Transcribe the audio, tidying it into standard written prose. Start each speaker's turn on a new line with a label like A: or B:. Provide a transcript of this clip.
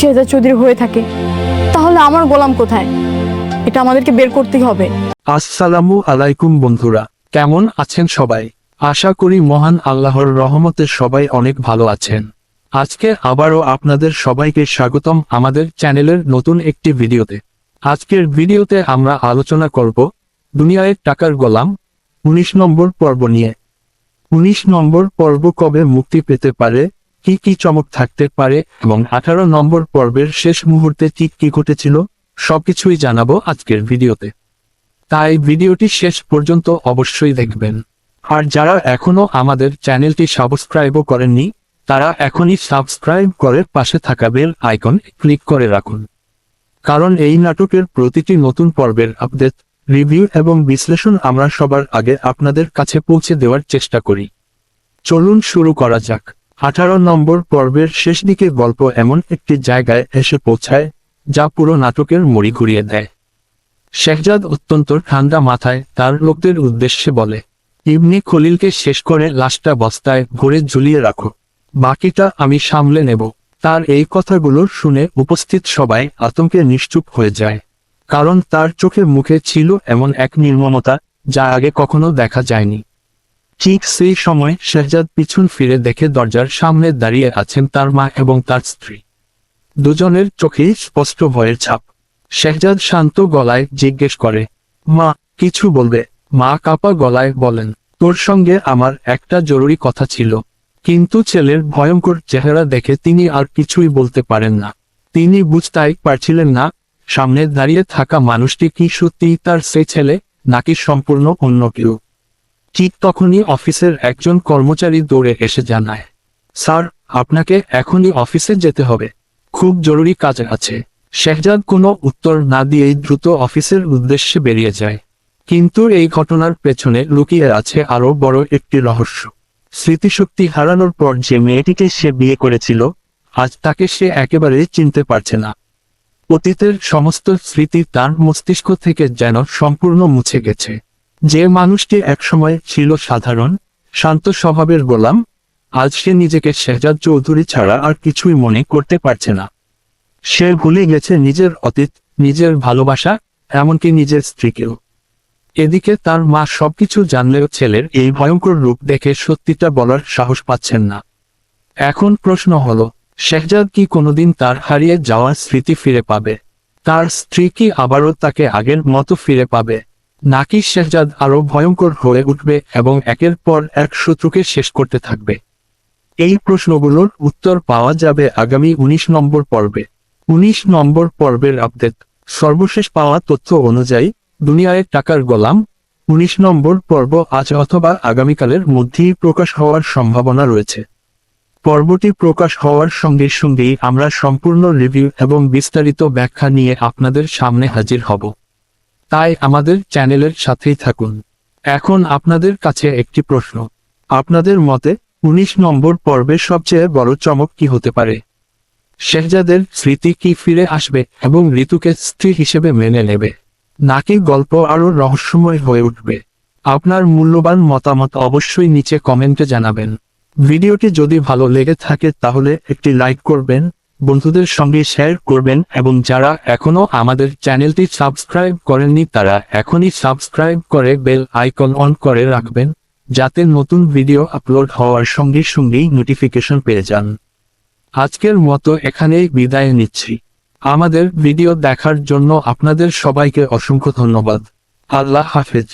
A: শেহজাদ চৌধুরী হয়ে থাকে, তাহলে আমার গোলাম কোথায়? এটা আমাদেরকে বের করতেই হবে।
B: আসসালামু আলাইকুম বন্ধুরা, কেমন আছেন সবাই? আশা করি মহান আল্লাহর রহমতে সবাই অনেক ভালো আছেন। আজকে আবারও আপনাদের সবাইকে স্বাগতম আমাদের চ্যানেলের নতুন একটি ভিডিওতে। আজকের ভিডিওতে আমরা আলোচনা করব দুনিয়ায় টাকার গোলাম 19 নম্বর পর্ব নিয়ে। 19 নম্বর পর্ব কবে মুক্তি পেতে পারে, কি কি চমক থাকতে পারে এবং 18 নম্বর পর্বের শেষ মুহূর্তে ঠিক কি ঘটেছিল, সবকিছুই জানাবো আজকের ভিডিওতে। তাই ভিডিওটি শেষ পর্যন্ত অবশ্যই দেখবেন। আর যারা এখনো আমাদের চ্যানেলটি সাবস্ক্রাইবও করেননি, তারা এখনই সাবস্ক্রাইব করে পাশে থাকা বেল আইকন ক্লিক করে রাখুন। কারণ এই নাটকের প্রতিটি নতুন পর্বের আপডেট, রিভিউ এবং বিশ্লেষণ আমরা সবার আগে আপনাদের কাছে পৌঁছে দেওয়ার চেষ্টা করি। চলুন শুরু করা যাক। 18 নম্বর পর্বের শেষ দিকে গল্প এমন একটি জায়গায় এসে পৌঁছায় যা পুরো নাটকের মুড়ি ঘুরিয়ে দেয়। শেহজাদ অত্যন্ত ঠান্ডা মাথায় তার লোকদের উদ্দেশ্যে বলে, ইবনে খলিলকে শেষ করে লাশটা বস্তায় ভরে ঝুলিয়ে রাখো, বাকিটা আমি সামলে নেব। তার এই কথাগুলো শুনে উপস্থিত সবাই আতঙ্কে নিশ্চুপ হয়ে যায়, কারণ তার চোখে মুখে ছিল এমন এক নির্মমতা যা আগে কখনো দেখা যায়নি। ঠিক সেই সময় শেহজাদ পিছন ফিরে দেখে দরজার সামনে দাঁড়িয়ে আছেন তার মা এবং তার স্ত্রী। দুজনের চোখেই স্পষ্ট ভয়ের ছাপ। শেহজাদ শান্ত গলায় জিজ্ঞেস করে, মা, কিছু বলবে? মা কাঁপা গলায় বলেন, তোর সঙ্গে আমার একটা জরুরি কথা ছিল। কিন্তু ছেলের ভয়ঙ্কর চেহারা দেখে তিনি আর কিছুই বলতে পারেন না। তিনি বুঝতেই পারছিলেন না সামনে দাঁড়িয়ে থাকা মানুষটি কি সত্যিই তার সেই ছেলে নাকি সম্পূর্ণ অন্য কেউ। ঠিক তখনই অফিসের একজন কর্মচারী দৌড়ে এসে জানায়, স্যার, আপনাকে এখনই অফিসে যেতে হবে, খুব জরুরি কাজ আছে। শেহজাদ কোনো উত্তর না দিয়েই দ্রুত অফিসের উদ্দেশ্যে বেরিয়ে যায়। কিন্তু এই ঘটনার পেছনে লুকিয়ে আছে আরো বড় একটি রহস্য। স্মৃতিশক্তি হারানোর পর যে মেয়েটিকে সে বিয়ে করেছিল, আজ তাকে সে একেবারেই চিনতে পারছে না। অতীতের সমস্ত স্মৃতি তার মস্তিষ্ক থেকে যেন সম্পূর্ণ মুছে গেছে। যে মানুষটি একসময় ছিল সাধারণ, শান্ত স্বভাবের গোলাম, আজ সে নিজেকে শেহজাদ চৌধুরী ছাড়া আর কিছুই মনে করতে পারছে না। সে ভুলে গেছে নিজের অতীত, নিজের ভালোবাসা, এমনকি নিজের স্ত্রীকেও। এদিকে তার মা সবকিছু জানলেও ছেলের এই ভয়ঙ্কর রূপ দেখে সত্যিটা বলার সাহস পাচ্ছেন না। এখন প্রশ্ন হলো, শেহজাদ কি কোনোদিন তার হারিয়ে যাওয়া স্মৃতি ফিরে পাবে? তার স্ত্রী কি আবারও তাকে আগের মতো ফিরে পাবে, নাকি শেহজাদ আরো ভয়ঙ্কর হয়ে উঠবে এবং একের পর এক শত্রুকে শেষ করতে থাকবে? এই প্রশ্নগুলোর উত্তর পাওয়া যাবে আগামী 19 নম্বর পর্বে। 19 নম্বর পর্বের আপডেট। সর্বশেষ পাওয়া তথ্য অনুযায়ী দুনিয়ায় টাকার গোলাম 19 নম্বর পর্ব আজ অথবা আগামীকালের মধ্যেই প্রকাশ হওয়ার সম্ভাবনা রয়েছে। পর্বটি প্রকাশ হওয়ার সঙ্গে সঙ্গেই আমরা সম্পূর্ণ রিভিউ এবং বিস্তারিত ব্যাখ্যা নিয়ে আপনাদের সামনে হাজির হব। তাই আমাদের চ্যানেলের সাথেই থাকুন। এখন আপনাদের কাছে একটি প্রশ্ন, আপনাদের মতে 19 নম্বর পর্বের সবচেয়ে বড় চমক কি হতে পারে? শেহজাদের স্মৃতি কি ফিরে আসবে এবং ঋতুকে স্ত্রী হিসেবে মেনে নেবে, নাকি গল্প আরো রহস্যময় হয়ে উঠবে? আপনার মূল্যবান মতামত অবশ্যই নিচে কমেন্টে জানাবেন। ভিডিওটি যদি ভালো লেগে থাকে তাহলে একটি লাইক করবেন, বন্ধুদের সঙ্গে শেয়ার করবেন এবং যারা এখনো আমাদের চ্যানেলটি সাবস্ক্রাইব করেননি তারা এখনই সাবস্ক্রাইব করে বেল আইকন অন করে রাখবেন, যাতে নতুন ভিডিও আপলোড হওয়ার সঙ্গে সঙ্গেই নোটিফিকেশন পেয়ে যান। আজকের মতো এখানেই বিদায় নিচ্ছি। আমাদের ভিডিও দেখার জন্য আপনাদের সবাইকে অসংখ্য ধন্যবাদ। আল্লাহ হাফেজ।